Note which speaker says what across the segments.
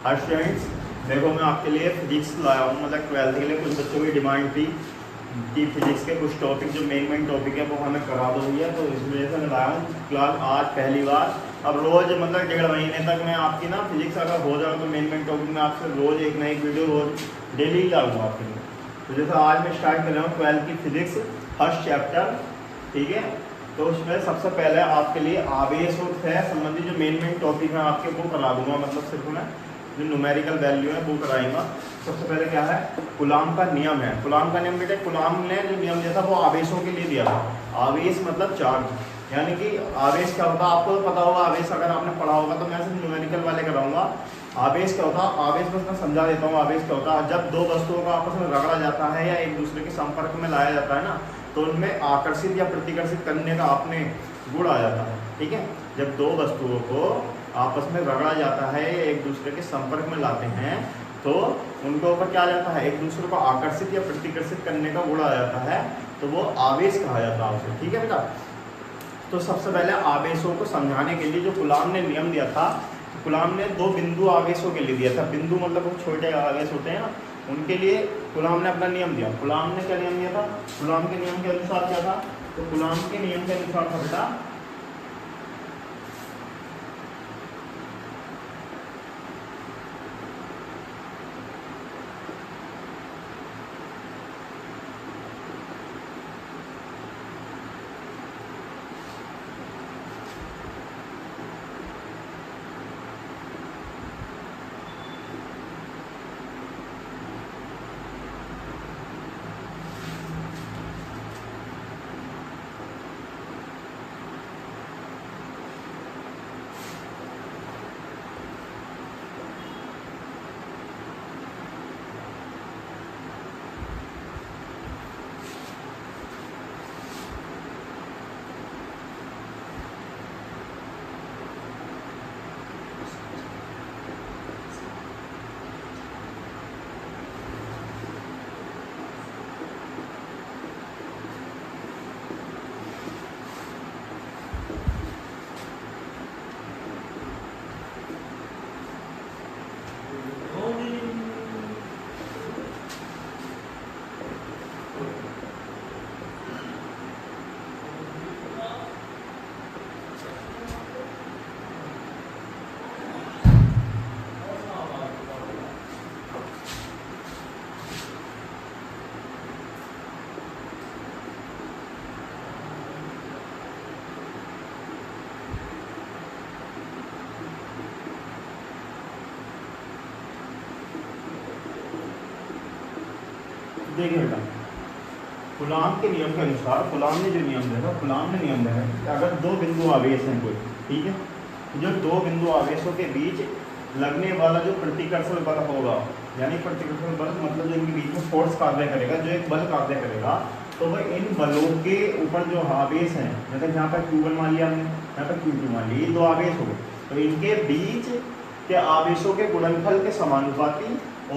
Speaker 1: Hi students, देखो मैं आपके लिए फिजिक्स लाया हूँ। मतलब 12th के लिए कुछ बच्चों की डिमांड थी कि फिजिक्स के कुछ टॉपिक जो मेन टॉपिक है वो हमें करा दो भैया। तो इस वजह से मैं लाया हूँ क्लास आज पहली बार। अब रोज़ मतलब 1.5 महीने तक मैं आपकी ना फिजिक्स अगर हो जाएगा तो मेन टॉपिक में आपसे रोज़ एक नई वीडियो रोज़ डेली ही लाऊंगा आपके लिए। तो जैसे आज मैं स्टार्ट कर रहा हूँ 12th की फिजिक्स फर्स्ट चैप्टर, ठीक है। तो उसमें सबसे पहले आपके लिए आवेश और से संबंधित जो मेन टॉपिक है आपके वो करा दूंगा। मतलब सिर्फ मैं जो न्यूमेरिकल वैल्यू है वो कराएंगा। सबसे पहले क्या है, कूलॉम का नियम है। कूलॉम का नियम बेटे, कूलॉम ने जो नियम दिया था वो आवेशों के लिए दिया था। आवेश मतलब चार्ज, यानी कि आवेश क्या होता है आपको तो पता होगा। आवेश अगर आपने पढ़ा होगा तो मैं सिर्फ न्यूमेरिकल वाले कराऊंगा। आवेश क्या होता है, आवेश बस मैं समझा देता हूँ। आवेश क्या होता है, जब दो वस्तुओं को आपस में रगड़ा जाता है या एक दूसरे के संपर्क में लाया जाता है ना, तो उनमें आकर्षित या प्रतिकर्षित करने का आपने गुण आ जाता है, ठीक है। जब दो वस्तुओं को आपस में रगड़ा जाता है या एक दूसरे के संपर्क में लाते हैं तो उनके ऊपर क्या आ जाता है, एक दूसरे को आकर्षित या प्रतिकर्षित करने का गुण आ जाता है, तो वो आवेश कहा जाता है उसे, ठीक है बेटा। तो सबसे पहले आवेशों को समझाने के लिए जो कूलॉम ने नियम दिया था, कूलॉम ने दो बिंदु आवेशों के लिए दिया था। बिंदु मतलब वो छोटे आवेश होते हैं ना, उनके लिए कूलॉम ने अपना नियम दिया। कूलॉम ने क्या नियम दिया था, कूलॉम के नियम के अनुसार क्या था, तो कूलॉम के नियम के अनुसार था बेटा, देखिए बेटा, कूलॉम के नियम के अनुसार कूलॉम ने जो नियम दिया था, कूलॉम ने नियम दिया है कि अगर दो बिंदु आवेश हैं कोई, ठीक है, जो दो बिंदु आवेशों के बीच लगने वाला जो प्रतिकर्षण बल होगा, यानी प्रतिकर्षण बल मतलब जो इनके बीच में फोर्स कार्य करेगा, जो एक बल कार्य करेगा, तो वह इन बलों के ऊपर जो आवेश हैं, जैसे यहाँ पर Q1 मान लिया हमने, यहाँ पर Q2 मान लिया, ये दो आवेश हो गए, तो इनके बीच के आवेशों के गुणनफल के समानुपाती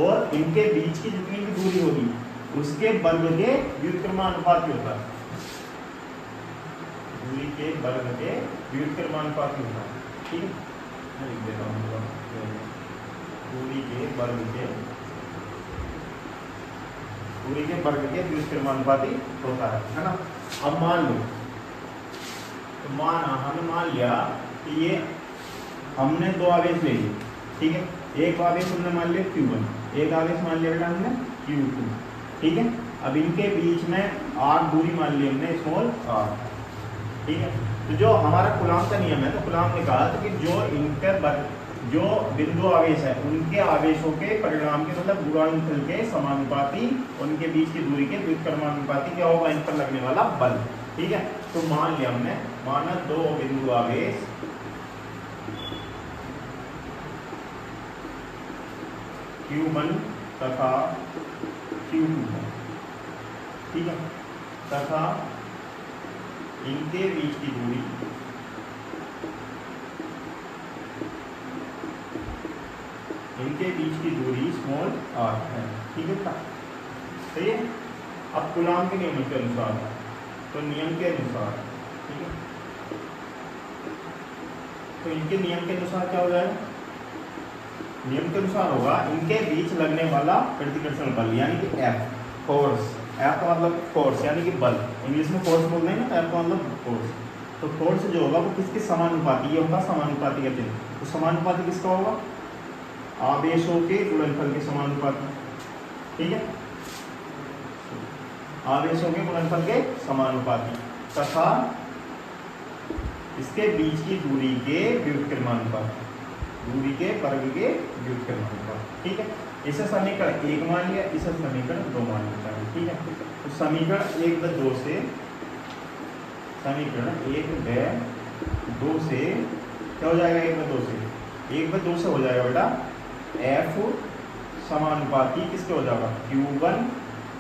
Speaker 1: और इनके बीच की जितनी भी दूरी होगी उसके वर्ग के व्युत्क्रमानुपाती होता है। दूरी के वर्ग के व्युत्क्रमानुपाती होता है, ठीक है। मैं लिख देता हूँ, दूरी के वर्ग के व्युत्क्रमानुपाती होता है ना। अब मान लो, तो हमने मान लिया कि ये हमने दो आवेश ले लिए, ठीक है। एक आवेश हमने मान लिया Q1, एक आवेश मान लिया बेटा हमने Q2, ठीक है। अब इनके बीच में r दूरी मान ली हमने, स्मॉल r, ठीक है। तो जो हमारा कूलॉम का नियम है, तो कूलॉम ने कहा था कि जो बिंदु आवेश है उनके आवेशों के परिणाम के मतलब गुणनफल के समानुपाती, उनके बीच की दूरी के व्युत्क्रमानुपाती क्या होगा, इन पर लगने वाला बल, ठीक है। तो मान लिया हमने, माना दो बिंदु आवेश Q1 तथा Q2, ठीक है, तथा इनके बीच की दूरी स्मॉल r है, ठीक है। सही है। अब कूलॉम के नियम के अनुसार, तो नियम के अनुसार, ठीक है, तो इनके नियम के अनुसार क्या हो जाएगा, नियम के अनुसार होगा इनके बीच लगने वाला प्रतिकर्षण बल यानी कि F फोर्स। F का मतलब फोर्स यानी कि बल, इंग्लिश में फोर्स बोलते हैं ना, F का मतलब फोर्स। तो फोर्स जो होगा वो किसके समानुपाती, ये होगा समानुपाती का चिन्ह। तो समानुपाती किसका होगा, आवेशों के गुणनफल के समानुपाती, ठीक है, आवेशों के गुणनफल के समानुपाती तथा इसके बीच की दूरी के व्युत्क्रमानुपाती, दूरी के वर्ग के व्युत्क्रमानुपाती, ठीक है। इसे समीकरण 1 मान लिया, इसे समीकरण 2 मान लिया, ठीक है। तो समीकरण 1/2 से, समीकरण 1/2 से क्या हो जाएगा, 1/2 से, 1/2 से हो जाएगा बेटा F समानुपाती किसके हो जाएगा, Q1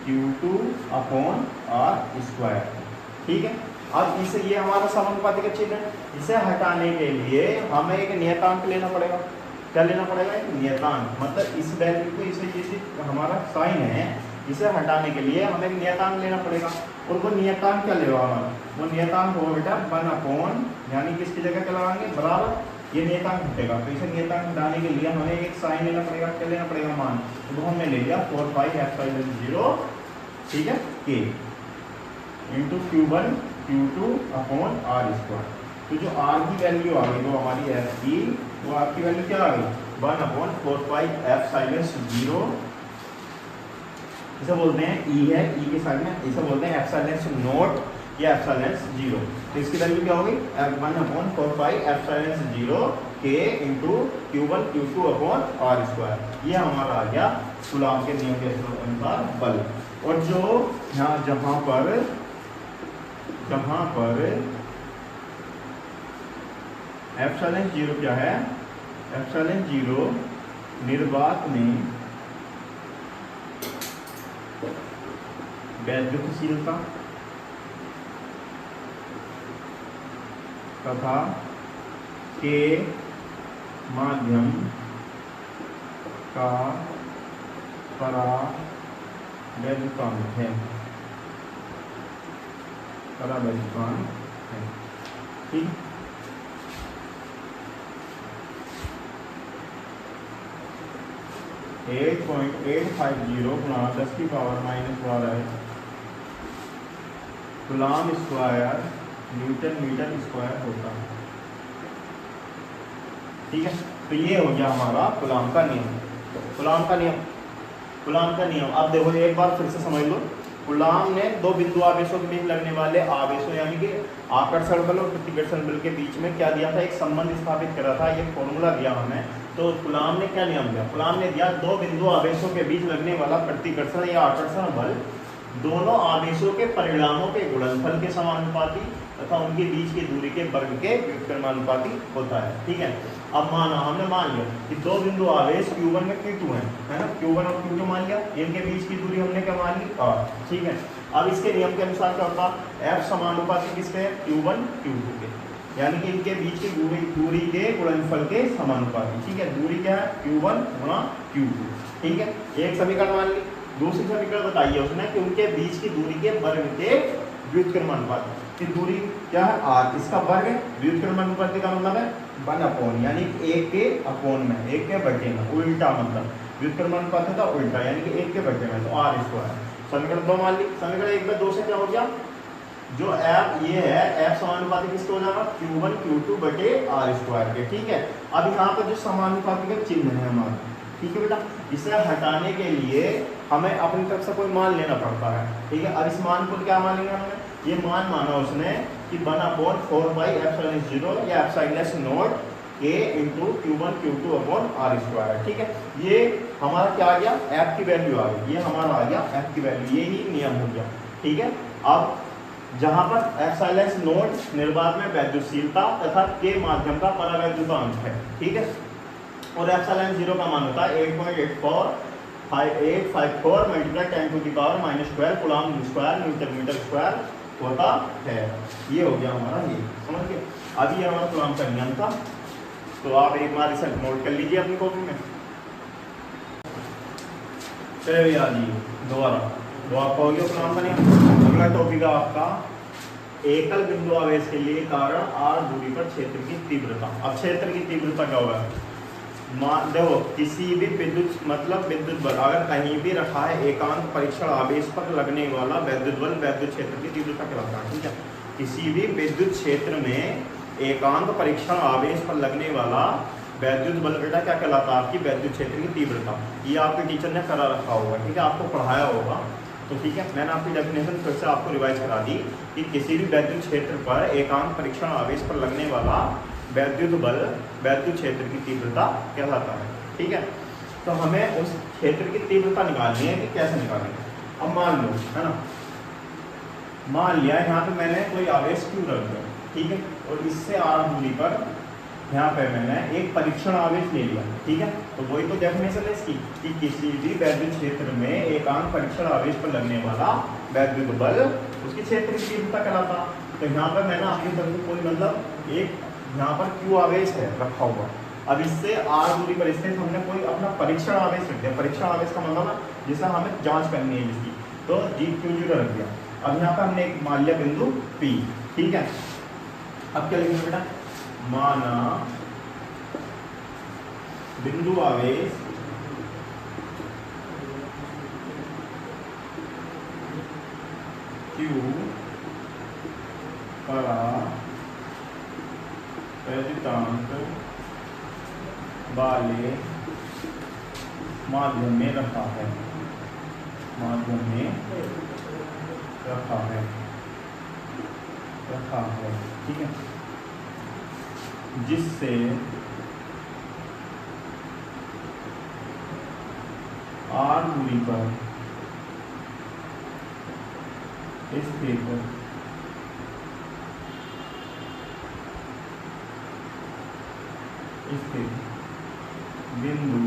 Speaker 1: Q2 upon R square, ठीक है। अब इसे, ये हमारा समानुपाती का चिन्ह है, इसे हटाने के लिए हमें एक नियतांक लेना पड़ेगा। क्या लेना पड़ेगा, एक नियतांक, मतलब इस वैल्यू को, इसे ये हमारा साइन है, इसे हटाने के लिए हमें एक नियतांक लेना पड़ेगा। और वो नियतांक क्या लेगा हमारा, वो नियतांक होगा बेटा 1 अपॉन, यानी कि इसकी जगह क्या लगाएंगे, बराबर ये नियतांक हटेगा। तो इसे नियतांक हटाने के लिए हमें एक साइन लेना पड़ेगा। क्या लेना पड़ेगा, मान, तो वो हमने ले लिया 4 पाई एप्सिलॉन 0, ठीक है, के into Q1 Q2 upon R square. तो जो R की वैल्यू आ गई वो हमारी F की, वो R की वैल्यू क्या आ गई, 1 अपॉन 4 पाई एप्सिलॉन 0, इसे बोलते हैं E है, E के साइड में इसे बोलते हैं एप्सिलॉन नॉट या एप्सिलॉन 0। तो इसकी वैल्यू क्या होगी, 1 अपॉन 4 पाई एप्सिलॉन 0 के into Q1 Q2 upon R square. ये हमारा आ गया कूलॉम के नियम के अनुसार बल। और जो यहाँ जहाँ पर एप्सिलॉन 0 क्या है, एप्सिलॉन 0 निर्वात में वैद्युतशीलता तथा के माध्यम का परावैद्युतांक है, परावैद्युतांक है, ठीक। 8.850 गुणा 10 की power -12 coulomb square newton metre square होता है, ठीक है। तो ये हो गया हमारा कूलॉम का नियम, कूलॉम का नियम, कूलॉम का नियम। अब देखो एक बार फिर से समझ लो, कूलॉम ने दो बिंदु आवेशों के बीच लगने वाले आवेशों यानी कि आकर्षण बल और प्रतिकर्षण बल के बीच में क्या दिया था, एक संबंध स्थापित करा था, ये फॉर्मूला दिया हमें। तो कूलॉम ने क्या नियम दिया, कूलॉम ने दिया दो बिंदु आवेशों के बीच लगने वाला प्रतिकर्षण या आकर्षण बल दोनों आवेशों के परिणामों के गुणनफल के समानुपाती तथा उनके बीच की दूरी के वर्ग के व्युत्क्रमानुपाती होता है, ठीक है। अब हमने मान लिया कि दो बिंदु आवेश Q1 में Q2 है ना, Q1 और Q2 मान लिया, इनके बीच की दूरी हमने क्या मान ली, R, ठीक है। अब इसके नियम के अनुसार क्या होता, F समानुपाती किसके है, Q1 Q2 के, यानी कि इनके बीच की दूरी के गुणनफल के समानुपाती, ठीक है। दूरी क्या है, Q1 गुणा Q2, ठीक है। एक समीकरण मान ली। दूसरी समीकरण बताइए उसने कि उनके बीच की दूरी के वर्ग के व्युत्क्रमानुपाती की दूरी क्या है, R, इसका वर्ग है, व्युत्क्रमानुपाती का मतलब है 1 अपॉन, यानी 1 के अपॉन में, 1 के बटे में, उल्टा मतलब व्युत्क्रमानुपाती का उल्टा यानी कि 1 के बटे में, तो R स्क्वायर। समीकरण 2 मान ली। समीकरण 1/2 से क्या हो गया, जो F ये है, F समानुपाती किसको हो जाएगा, Q1 Q2 बटे R स्क्वायर के, ठीक है। अब यहाँ पर जो समानुपाती का चिन्ह है हमारा, ठीक है बेटा, इसे हटाने के लिए हमें अपनी तरफ से कोई मान लेना पड़ता है, ठीक है। अब इस मान को क्या मान लेंगे हमने, ये मान माना उसने कि 1 अपॉन 4 पाई एप्सिलॉन 0 या एप्सिलॉन नॉट के into Q1 Q2 upon R square, ठीक है। ये हमारा क्या आ गया, F की वैल्यू आ गई, ये हमारा आ गया F की वैल्यू, ये ही नियम हो गया, ठीक है। अब जहाँ पर एप्सिलॉन नॉट निर्वात में वैद्युतशीलता तथा के माध्यम का परावैद्युतांक है, ठीक है, और एप्सिलॉन 0 का मान होता है 8.854 multiply 10⁻⁻12 coulomb square newton metre square होता है। ये हो गया हमारा, ये समझ गए। अभी ये हमारा कूलॉम का नियम था, तो आप एक बार इसे नोट कर लीजिए अपनी कॉपी में। चलिए याद जी दोबारा, तो आपका हो गया कूलॉम का नियम। अगला टॉपिक है आपका एकल बिंदु आवेश के लिए कारण r दूरी पर क्षेत्र की तीव्रता। अब क्षेत्र की तीव्रता क्या होगा, देखो किसी भी विद्युत मतलब विद्युत बल अगर कहीं भी रखा है एकांक परीक्षण आवेश पर लगने वाला वैद्युत बल वैद्युत क्षेत्र की तीव्रता कहलाता है। ठीक है, किसी भी विद्युत क्षेत्र में एकांक परीक्षण आवेश पर लगने वाला वैद्युत बल बेटा क्या कहलाता है? आपकी वैद्युत क्षेत्र की तीव्रता। ये आपके टीचर ने करा रखा होगा, ठीक है, आपको पढ़ाया होगा। तो ठीक है, मैंने आपकी डेफिनेशन फिर से आपको रिवाइज करा दी कि किसी भी वैद्युत क्षेत्र पर एकांक परीक्षण आवेश पर लगने वाला वैद्युत बल वैद्युत क्षेत्र की तीव्रता कहलाता है। ठीक है, तो हमें उस क्षेत्र की तीव्रता निकालनी है कि कैसे निकालेंगे। अब मान लो, है ना, मान लिया यहाँ पे मैंने कोई आवेश क्यू रख दिया, ठीक है, और इससे आर दूरी पर यहाँ पे मैंने एक परीक्षण आवेश ले लिया। ठीक है, तो वही तो डेफिनेशन है इसकी कि किसी भी वैद्युत क्षेत्र में एकांक परीक्षण आवेश पर लगने वाला वैद्युत बल उसकी क्षेत्र की तीव्रता कहलाता। तो यहाँ पर मैंने अपनी तरफ से कोई मतलब एक यहाँ पर क्यू आवेश है रखा हुआ, अब इससे आर दूरी पर स्थित हमने कोई अपना परीक्षण आवेश रख दिया। परीक्षण आवेश का मतलब ना जिससे हमें जांच करनी है जिसकी, तो G20 रख दिया। अब यहाँ पर हमने एक मान लिया बिंदु P। ठीक है, अब क्या लिखेंगे बेटा? माना बिंदु आवेश Q पर वैद्युतांक वाले माध्यम में रखा है, माध्यम में रखा है। ठीक है, जिससे आर दूरी पर स्थित बिंदु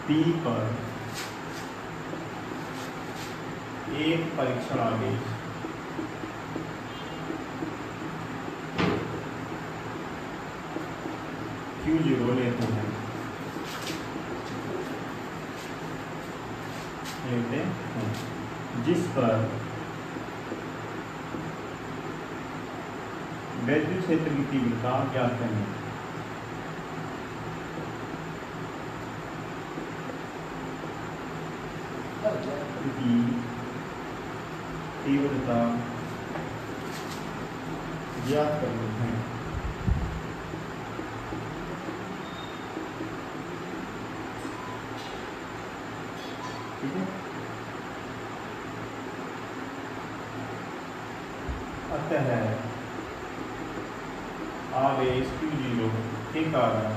Speaker 1: P पर एक परीक्षण आवेश Q0 लेते हैं, जिस पर वैद्युत क्षेत्र की तीव्रता ज्ञात करनी। तीव्रता ज्ञात करनी है। ठीक है, अतः आवेश Q0 के कारण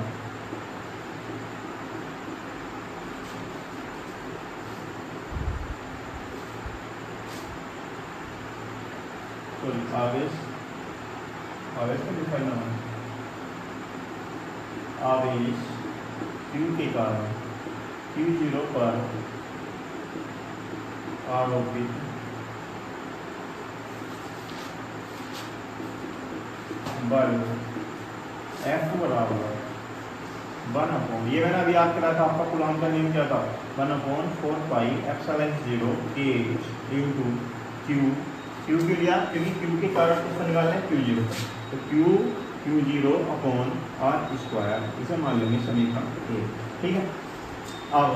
Speaker 1: आवेश को डिफाइन होना, आवेश Q के कारण Q0 पर आरोपित बल F बराबर 1/, ये मैंने अभी याद करा था, आपका कूलॉम का नियम क्या था? 1/4 pi epsilon 0 K into Q के लिया क्योंकि Q के कारण किसका निकालना है? Q0, तो Q0 अपॉन R स्क्वायर, इसे मान लेंगे समीकरण A। ठीक है, अब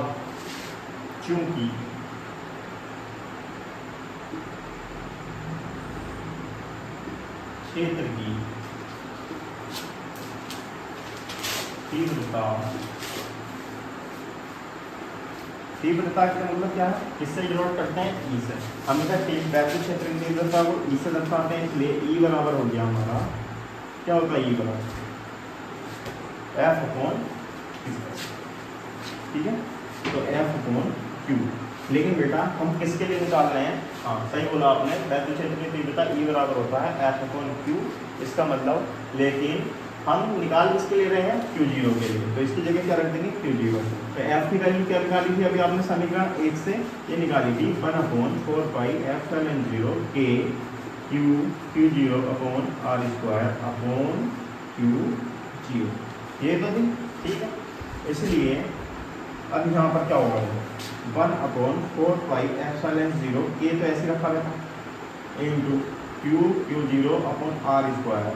Speaker 1: चूंकि क्षेत्र की तीव्रता का मतलब क्या है? किससे डिनोट करते हैं? E से। हम इधर वैद्युत क्षेत्र की तीव्रता को E से दर्शाते हैं, इसलिए E बराबर हो गया हमारा, क्या होता है? E बराबर F अपॉन Q। ठीक है, तो F अपॉन Q। लेकिन बेटा हम किसके लिए निकाल रहे हैं? हाँ सही बोला आपने, वैद्युत क्षेत्र की तीव्रता E बराबर होता है F अपॉन Q। इसका मतलब, लेकिन हम निकाल किसके ले रहे हैं? Q0 के लिए, तो इसकी जगह क्या रख देंगे? Q0। तो F की वैल्यू क्या निकाली थी अभी आपने समीकरण 1 से? ये निकाली थी 1/4 pi epsilon 0 K Q0 upon R square upon Q0, ये तो थी। ठीक है, इसलिए अब यहाँ पर क्या होगा? 1/4 पाई एप्सिलॉन 0 K तो ऐसे रखा गया था into Q0 upon R square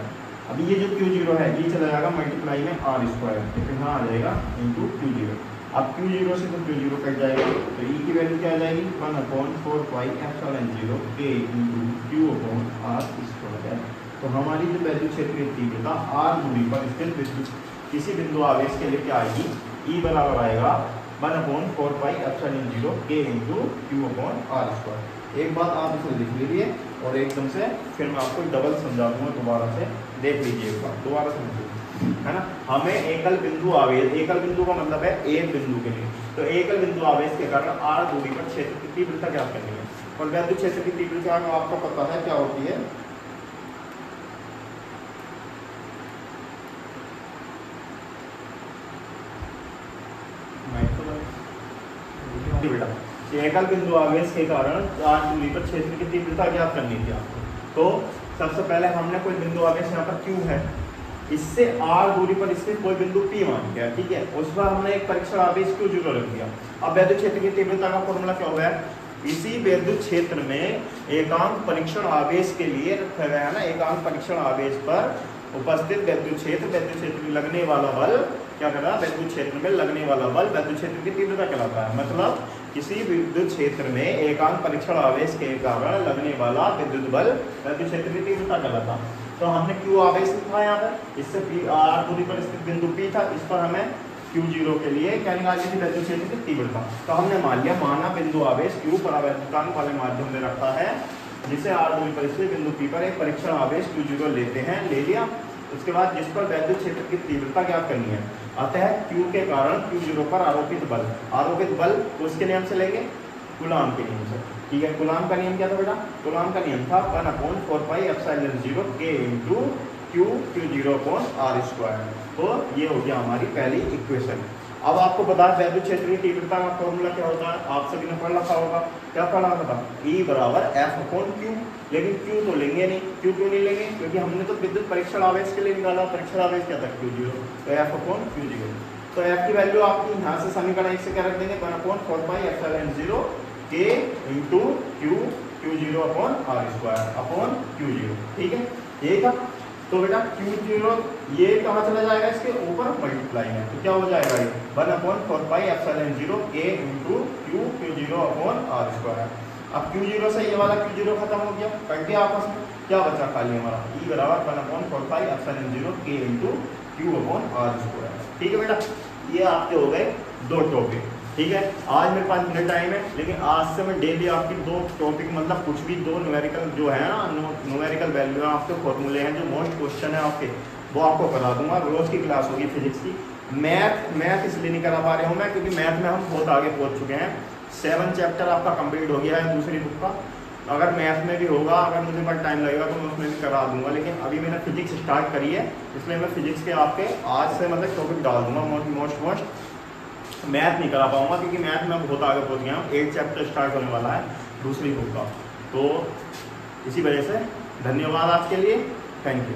Speaker 1: अभी ये जो Q0 है ये चला जाएगा मल्टीप्लाई में R स्क्वायर, तो फिर यहाँ आ जाएगा इंटू Q0। अब Q0 से तो Q0 कट जाएगा, तो E की वैल्यू क्या आ जाएगी 1/4πε0 K इंटू Q/R स्क्वायर। तो हमारी जो वैल्यू क्षेत्रीय तीव्रता R दूरी पर स्थित विद्युत किसी बिंदु आवेश के लिए क्या आएगी, E बराबर आएगा 1/4πε0 K इंटू Q/R स्क्वायर। एक बात आप इसे लिख लीजिए और एकदम से फिर मैं आपको डबल समझा दूंगा, दोबारा से देख लीजिए एक बार, दोबारा समझिए, है ना। हमें एकल बिंदु आवेश, एकल बिंदु का मतलब है एक बिंदु के लिए, तो एकल बिंदु आवेश के कारण R दूरी पर क्षेत्र की तीव्रता ज्ञात करनी है। और वैद्युत क्षेत्र की तीव्रता आपको पता है क्या होती है, बेटा एकल बिंदु आवेश के कारण R दूरी पर क्षेत्र की तीव्रता ज्ञात करनी थी आपको। तो सबसे पहले हमने कोई बिंदु आवेश यहाँ पर Q है, इससे R दूरी पर स्थित कोई बिंदु P मान लिया, ठीक है, उस पर हमने एक परीक्षण आवेश Q0 रख दिया। अब वैद्युत क्षेत्र की तीव्रता का फॉर्मूला क्या हुआ है, इसी वैद्युत क्षेत्र में एकांक परीक्षण आवेश के लिए रखा गया है ना, एकांक परीक्षण आवेश पर उपस्थित वैद्युत क्षेत्र में लगने वाला बल क्या कर रहा है, वैद्युत क्षेत्र में लगने वाला बल वैद्युत क्षेत्र की तीव्रता कहलाता है। मतलब किसी विद्युत क्षेत्र में एकांक परीक्षण आवेश के कारण लगने वाला विद्युत बल वैद्युत क्षेत्र की तीव्रता कहलाता है। तो हमने Q आवेश लिखा यहाँ पर, इससे R दूरी पर स्थित बिंदु P था, इस पर हमें Q0 के लिए क्या निकालनी थी, वैद्युत क्षेत्र की तीव्रता। तो हमने मान लिया, माना बिंदु आवेश Q परावैद्युतांक वाले माध्यम में रखा है, जिसे R दूरी पर स्थित बिंदु P पर एक परीक्षण आवेश Q0 लेते हैं, ले लिया। उसके बाद जिस पर वैद्युत क्षेत्र की तीव्रता ज्ञात करनी है, अतः Q के कारण Q0 पर आरोपित बल उसके नियम से लेंगे, कूलाम के नियम से, ठीक है। कूलाम का नियम क्या था बेटा, कूलाम का नियम था 1/4πε0 K इंटू Q0/R स्क्वायर। तो ये हो गया हमारी पहली इक्वेशन। अब आपको बता वैद्युत क्षेत्र की तीव्रता का फॉर्मूला क्या होता है, आप सभी ने पढ़ रखा होगा, क्या पढ़ा था, E बराबर F/Q। लेकिन Q तो लेंगे नहीं, Q क्यों नहीं लेंगे, क्योंकि हमने तो विद्युत परीक्षण आवेश के लिए निकाला, परीक्षण आवेश क्या था Q0, तो F/Q0। तो F की वैल्यू आपकी यहाँ से समीकरण 1 से क्या रख देंगे, 1/4πε0 K into Q0/R square upon Q0, ठीक है। ये था, तो बेटा Q0 ये कहाँ चला जाएगा, इसके ऊपर मल्टीप्लाई में, तो क्या हो जाएगा ये 1/4πε0 K इंटू Q0/R स्क्वायर। अब Q0 से ये वाला Q0 खत्म हो गया, कट गया आपस में, क्या बचा खाली हमारा E बराबर 1/4πε0 K इंटू Q/R स्क्वायर, ठीक है बेटा। ये आपके हो गए दो टॉपिक, ठीक है। आज मेरे 5 मिनट टाइम है, लेकिन आज से मैं डेली आपकी 2 टॉपिक, मतलब कुछ भी 2 न्यूमेरिकल जो है ना, न्यूमेरिकल वैल्यू आपके फॉर्मूले हैं, जो मोस्ट क्वेश्चन है आपके, वो आपको करा दूंगा। रोज की क्लास होगी फिजिक्स की। मैथ इसलिए नहीं करा पा रहा हूँ मैं, क्योंकि मैथ में हम बहुत आगे पहुँच चुके हैं। 7 चैप्टर आपका कंप्लीट हो गया है दूसरी बुक का। अगर मैथ में भी होगा, अगर मुझे बहुत टाइम लगेगा तो मैं उसमें भी करा दूंगा, लेकिन अभी मैंने फिजिक्स स्टार्ट करी है, इसलिए मैं फिजिक्स के आपके आज से मतलब टॉपिक डाल दूंगा। मोस्ट मैथ नहीं करा पाऊंगा, क्योंकि मैथ में बहुत आगे पहुंच गया हूँ। 8 चैप्टर स्टार्ट होने वाला है दूसरी बुक का। तो इसी वजह से धन्यवाद आज के लिए, थैंक यू।